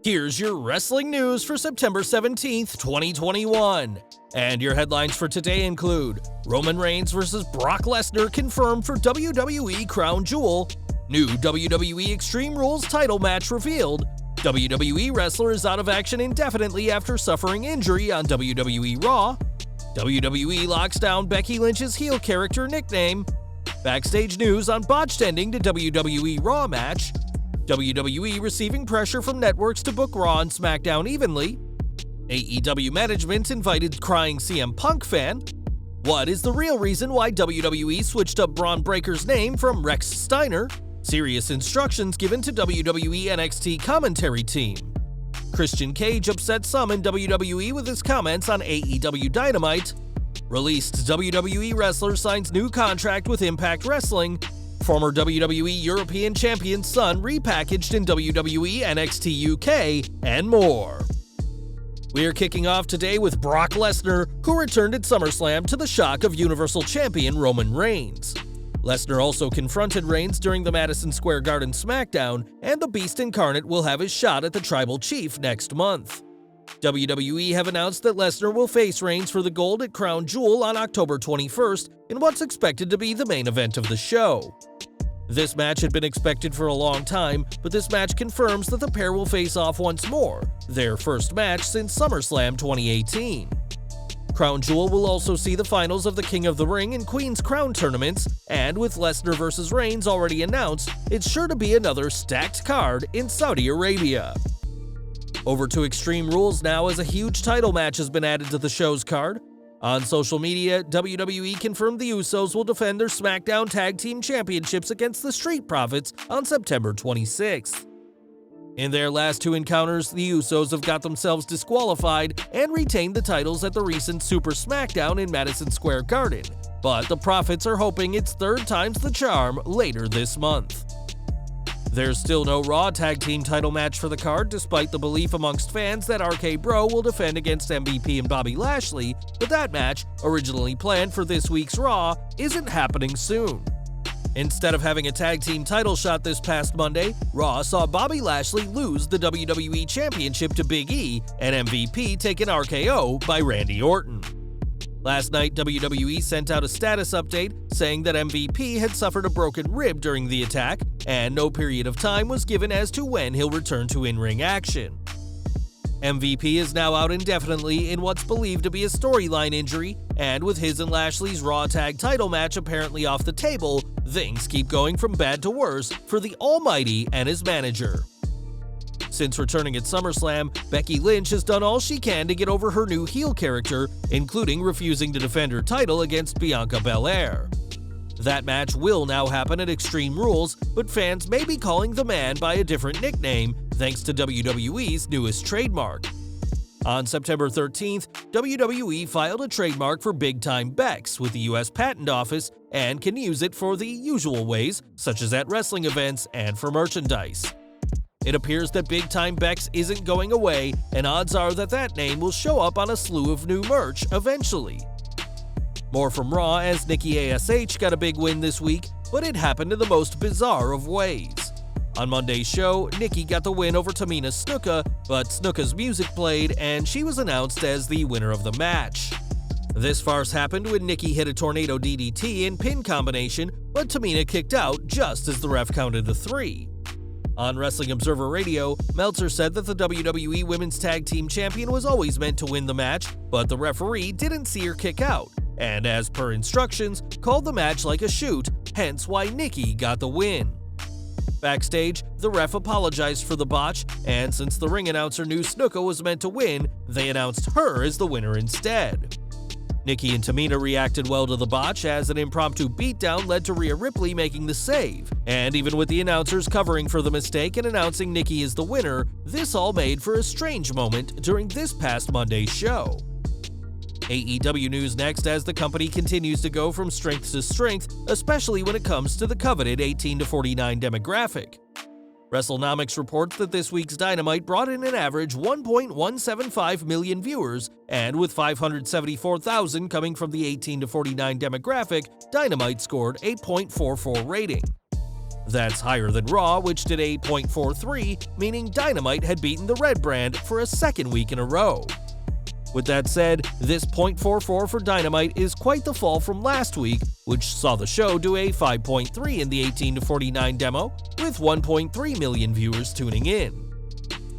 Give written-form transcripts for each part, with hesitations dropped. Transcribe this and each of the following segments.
Here's your wrestling news for September 17th, 2021. And your headlines for today include Roman Reigns vs. Brock Lesnar confirmed for WWE Crown Jewel, new WWE Extreme Rules title match revealed, WWE wrestler is out of action indefinitely after suffering injury on WWE Raw, WWE locks down Becky Lynch's heel character nickname, backstage news on botched ending to WWE Raw match, WWE receiving pressure from networks to book Raw and SmackDown evenly, AEW management invited crying CM Punk fan, what is the real reason why WWE switched up Bron Breakker's name from Rex Steiner, serious instructions given to WWE NXT commentary team, Christian Cage upset some in WWE with his comments on AEW Dynamite, released WWE wrestler signs new contract with Impact Wrestling, former WWE European Champion's son repackaged in WWE NXT UK, and more. We are kicking off today with Brock Lesnar, who returned at SummerSlam to the shock of Universal Champion Roman Reigns. Lesnar also confronted Reigns during the Madison Square Garden SmackDown, and the Beast Incarnate will have his shot at the Tribal Chief next month. WWE have announced that Lesnar will face Reigns for the gold at Crown Jewel on October 21st in what's expected to be the main event of the show. This match had been expected for a long time, but this match confirms that the pair will face off once more, their first match since SummerSlam 2018. Crown Jewel will also see the finals of the King of the Ring and Queen's Crown tournaments, and with Lesnar vs. Reigns already announced, it's sure to be another stacked card in Saudi Arabia. Over to Extreme Rules now, as a huge title match has been added to the show's card. On social media, WWE confirmed the Usos will defend their SmackDown Tag Team Championships against the Street Profits on September 26th. In their last two encounters, the Usos have got themselves disqualified and retained the titles at the recent Super SmackDown in Madison Square Garden, but the Profits are hoping it's third time's the charm later this month. There's still no Raw Tag Team title match for the card, despite the belief amongst fans that RK Bro will defend against MVP and Bobby Lashley, but that match, originally planned for this week's Raw, isn't happening soon. Instead of having a tag team title shot this past Monday, Raw saw Bobby Lashley lose the WWE Championship to Big E and MVP take an RKO by Randy Orton. Last night, WWE sent out a status update saying that MVP had suffered a broken rib during the attack, and no period of time was given as to when he'll return to in-ring action. MVP is now out indefinitely in what's believed to be a storyline injury, and with his and Lashley's Raw Tag title match apparently off the table, things keep going from bad to worse for the Almighty and his manager. Since returning at SummerSlam, Becky Lynch has done all she can to get over her new heel character, including refusing to defend her title against Bianca Belair. That match will now happen at Extreme Rules, but fans may be calling the man by a different nickname thanks to WWE's newest trademark. On September 13th, WWE filed a trademark for Big Time Bex with the US Patent Office and can use it for the usual ways, such as at wrestling events and for merchandise. It appears that Big Time Bex isn't going away, and odds are that that name will show up on a slew of new merch eventually. More from Raw, as Nikki ASH got a big win this week, but it happened in the most bizarre of ways. On Monday's show, Nikki got the win over Tamina Snuka, but Snuka's music played and she was announced as the winner of the match. This farce happened when Nikki hit a tornado DDT in pin combination, but Tamina kicked out just as the ref counted to 3. On Wrestling Observer Radio, Meltzer said that the WWE Women's Tag Team Champion was always meant to win the match, but the referee didn't see her kick out, and as per instructions, called the match like a shoot, hence why Nikki got the win. Backstage, the ref apologized for the botch, and since the ring announcer knew Snuka was meant to win, they announced her as the winner instead. Nikki and Tamina reacted well to the botch, as an impromptu beatdown led to Rhea Ripley making the save, and even with the announcers covering for the mistake and announcing Nikki as the winner, this all made for a strange moment during this past Monday's show. AEW news next, as the company continues to go from strength to strength, especially when it comes to the coveted 18 to 49 demographic. WrestleNomics reports that this week's Dynamite brought in an average 1.175 million viewers, and with 574,000 coming from the 18 to 49 demographic, Dynamite scored a .44 rating. That's higher than Raw, which did a .43, meaning Dynamite had beaten the Red brand for a second week in a row. With that said, this .44 for Dynamite is quite the fall from last week, which saw the show do a 5.3 in the 18 to 49 demo, with 1.3 million viewers tuning in.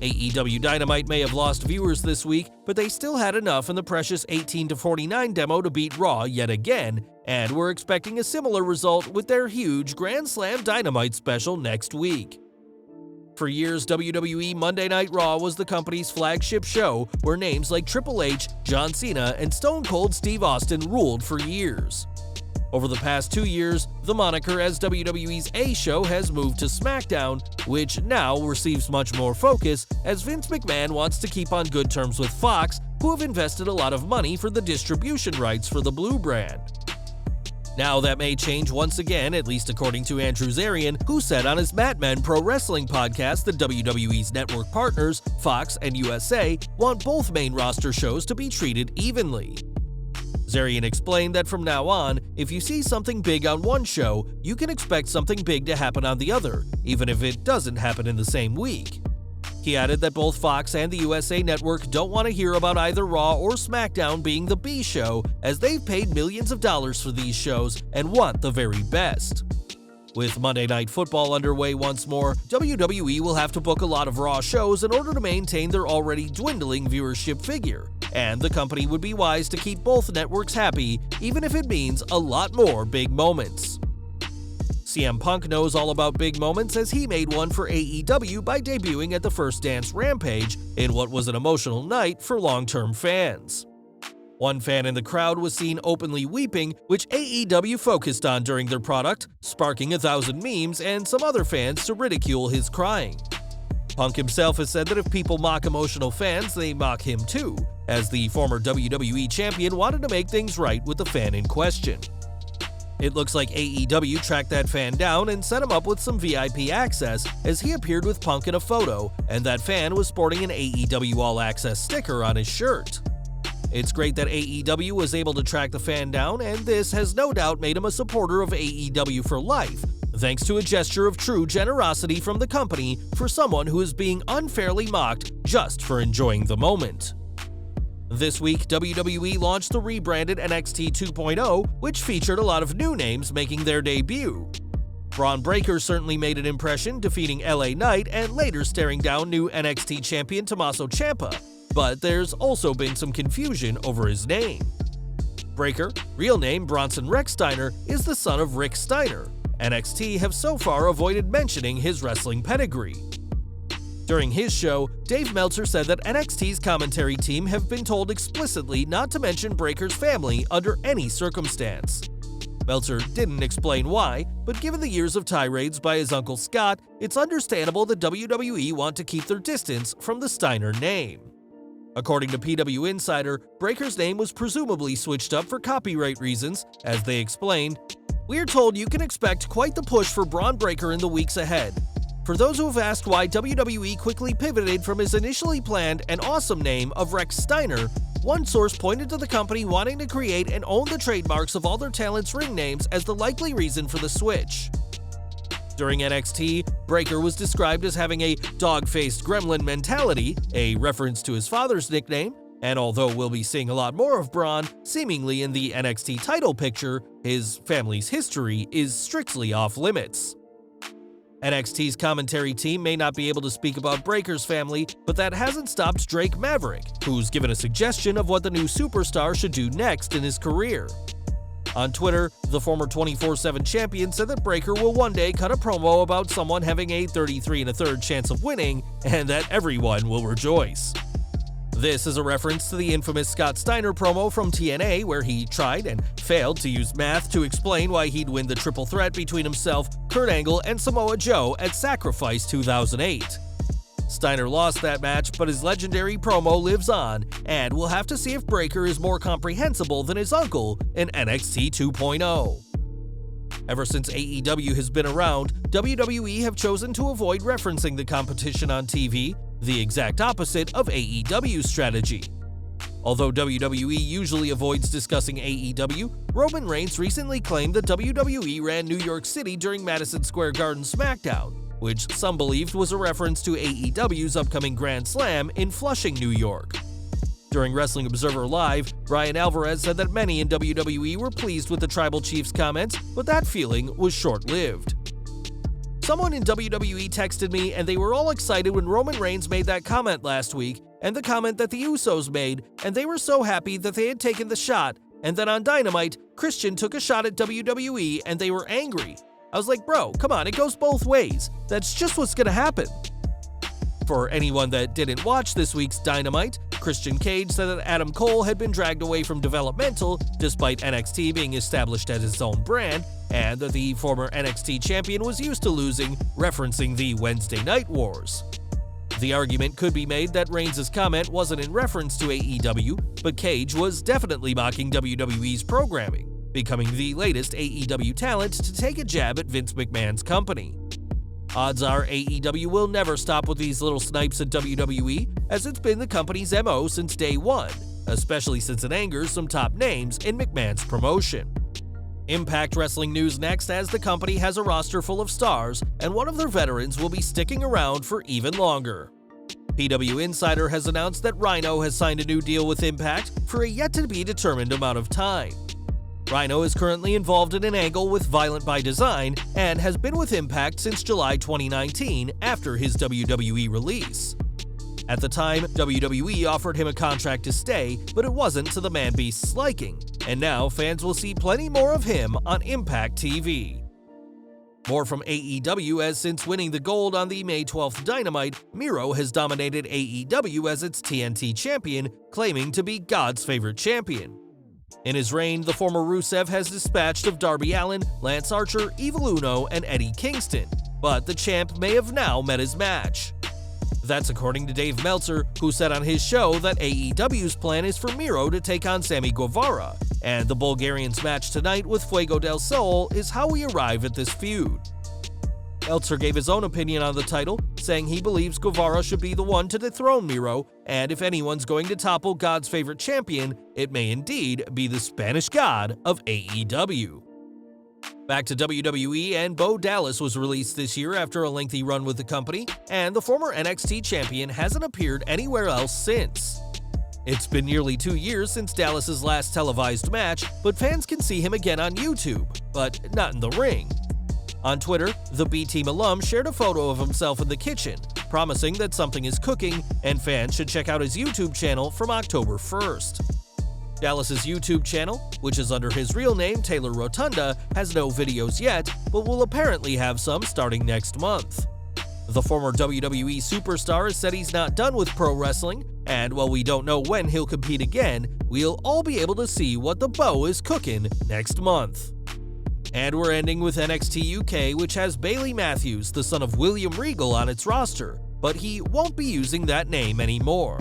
AEW Dynamite may have lost viewers this week, but they still had enough in the precious 18 to 49 demo to beat Raw yet again, and we're expecting a similar result with their huge Grand Slam Dynamite special next week. For years, WWE Monday Night Raw was the company's flagship show, where names like Triple H, John Cena, and Stone Cold Steve Austin ruled for years. Over the past 2 years, the moniker as WWE's A show has moved to SmackDown, which now receives much more focus as Vince McMahon wants to keep on good terms with Fox, who have invested a lot of money for the distribution rights for the Blue brand. Now that may change once again, at least according to Andrew Zarian, who said on his Mat Men Pro Wrestling podcast that WWE's network partners, Fox and USA, want both main roster shows to be treated evenly. Zarian explained that from now on, if you see something big on one show, you can expect something big to happen on the other, even if it doesn't happen in the same week. He added that both Fox and the USA Network don't want to hear about either Raw or SmackDown being the B show, as they've paid millions of dollars for these shows and want the very best. With Monday Night Football underway once more, WWE will have to book a lot of Raw shows in order to maintain their already dwindling viewership figure, and the company would be wise to keep both networks happy, even if it means a lot more big moments. CM Punk knows all about big moments, as he made one for AEW by debuting at the First Dance Rampage in what was an emotional night for long-term fans. One fan in the crowd was seen openly weeping, which AEW focused on during their product, sparking 1,000 memes and some other fans to ridicule his crying. Punk himself has said that if people mock emotional fans, they mock him too, as the former WWE champion wanted to make things right with the fan in question. It looks like AEW tracked that fan down and set him up with some VIP access, as he appeared with Punk in a photo, and that fan was sporting an AEW All Access sticker on his shirt. It's great that AEW was able to track the fan down, and this has no doubt made him a supporter of AEW for life, thanks to a gesture of true generosity from the company for someone who is being unfairly mocked just for enjoying the moment. This week, WWE launched the rebranded NXT 2.0, which featured a lot of new names making their debut. Bron Breakker certainly made an impression, defeating LA Knight and later staring down new NXT champion Tommaso Ciampa, but there's also been some confusion over his name. Breakker, real name Bronson Rex Steiner, is the son of Rick Steiner. NXT have so far avoided mentioning his wrestling pedigree. During his show, Dave Meltzer said that NXT's commentary team have been told explicitly not to mention Breakker's family under any circumstance. Meltzer didn't explain why, but given the years of tirades by his uncle Scott, it's understandable that WWE want to keep their distance from the Steiner name. According to PW Insider, Breakker's name was presumably switched up for copyright reasons. As they explained, "We're told you can expect quite the push for Bron Breakker in the weeks ahead. For those who have asked why WWE quickly pivoted from his initially planned and awesome name of Rex Steiner, one source pointed to the company wanting to create and own the trademarks of all their talents' ring names as the likely reason for the switch." During NXT, Breakker was described as having a dog-faced gremlin mentality, a reference to his father's nickname, and although we'll be seeing a lot more of Bron, seemingly in the NXT title picture, his family's history is strictly off-limits. NXT's commentary team may not be able to speak about Breakker's family, but that hasn't stopped Drake Maverick, who's given a suggestion of what the new superstar should do next in his career. On Twitter, the former 24/7 champion said that Breakker will one day cut a promo about someone having a 33 1/3 chance of winning, and that everyone will rejoice. This is a reference to the infamous Scott Steiner promo from TNA, where he tried and failed to use math to explain why he'd win the triple threat between himself, Kurt Angle, and Samoa Joe at Sacrifice 2008. Steiner lost that match, but his legendary promo lives on, and we'll have to see if Breakker is more comprehensible than his uncle in NXT 2.0. Ever since AEW has been around, WWE have chosen to avoid referencing the competition on TV, the exact opposite of AEW's strategy. Although WWE usually avoids discussing AEW, Roman Reigns recently claimed that WWE ran New York City during Madison Square Garden SmackDown, which some believed was a reference to AEW's upcoming Grand Slam in Flushing, New York. During Wrestling Observer Live, Bryan Alvarez said that many in WWE were pleased with the Tribal Chief's comments, but that feeling was short-lived. Someone in WWE texted me and they were all excited when Roman Reigns made that comment last week, and the comment that the Usos made, and they were so happy that they had taken the shot, and then on Dynamite, Christian took a shot at WWE and they were angry. I was like, bro, come on, it goes both ways. That's just what's gonna happen. For anyone that didn't watch this week's Dynamite, Christian Cage said that Adam Cole had been dragged away from developmental despite NXT being established as its own brand, and that the former NXT champion was used to losing, referencing the Wednesday Night Wars. The argument could be made that Reigns' comment wasn't in reference to AEW, but Cage was definitely mocking WWE's programming, becoming the latest AEW talent to take a jab at Vince McMahon's company. Odds are AEW will never stop with these little snipes at WWE, as it's been the company's MO since day one, especially since it angers some top names in McMahon's promotion. Impact Wrestling news next, as the company has a roster full of stars, and one of their veterans will be sticking around for even longer. PW Insider has announced that Rhino has signed a new deal with Impact for a yet-to-be-determined amount of time. Rhino is currently involved in an angle with Violent by Design and has been with Impact since July 2019 after his WWE release. At the time, WWE offered him a contract to stay, but it wasn't to the Man-Beast's liking, and now fans will see plenty more of him on Impact TV. More from AEW, as since winning the gold on the May 12th Dynamite, Miro has dominated AEW as its TNT champion, claiming to be God's favorite champion. In his reign, the former Rusev has dispatched of Darby Allin, Lance Archer, Evil Uno, and Eddie Kingston, but the champ may have now met his match. That's according to Dave Meltzer, who said on his show that AEW's plan is for Miro to take on Sammy Guevara, and the Bulgarian's match tonight with Fuego del Sol is how we arrive at this feud. Meltzer gave his own opinion on the title, saying he believes Guevara should be the one to dethrone Miro, and if anyone's going to topple God's favorite champion, it may indeed be the Spanish God of AEW. Back to WWE, and Bo Dallas was released this year after a lengthy run with the company, and the former NXT champion hasn't appeared anywhere else since. It's been nearly 2 years since Dallas's last televised match, but fans can see him again on YouTube, but not in the ring. On Twitter, the B-Team alum shared a photo of himself in the kitchen, promising that something is cooking, and fans should check out his YouTube channel from October 1st. Dallas's YouTube channel, which is under his real name Taylor Rotunda, has no videos yet, but will apparently have some starting next month. The former WWE superstar has said he's not done with pro wrestling, and while we don't know when he'll compete again, we'll all be able to see what the Bo is cooking next month. And we're ending with NXT UK, which has Bailey Matthews, the son of William Regal, on its roster, but he won't be using that name anymore.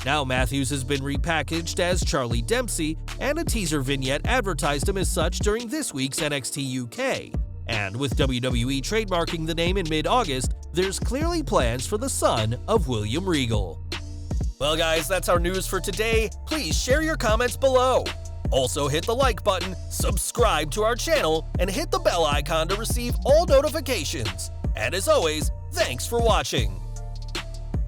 Now Matthews has been repackaged as Charlie Dempsey, and a teaser vignette advertised him as such during this week's NXT UK. And with WWE trademarking the name in mid-August, there's clearly plans for the son of William Regal. Well guys, that's our news for today. Please share your comments below. Also hit the like button, subscribe to our channel, and hit the bell icon to receive all notifications. And as always, thanks for watching.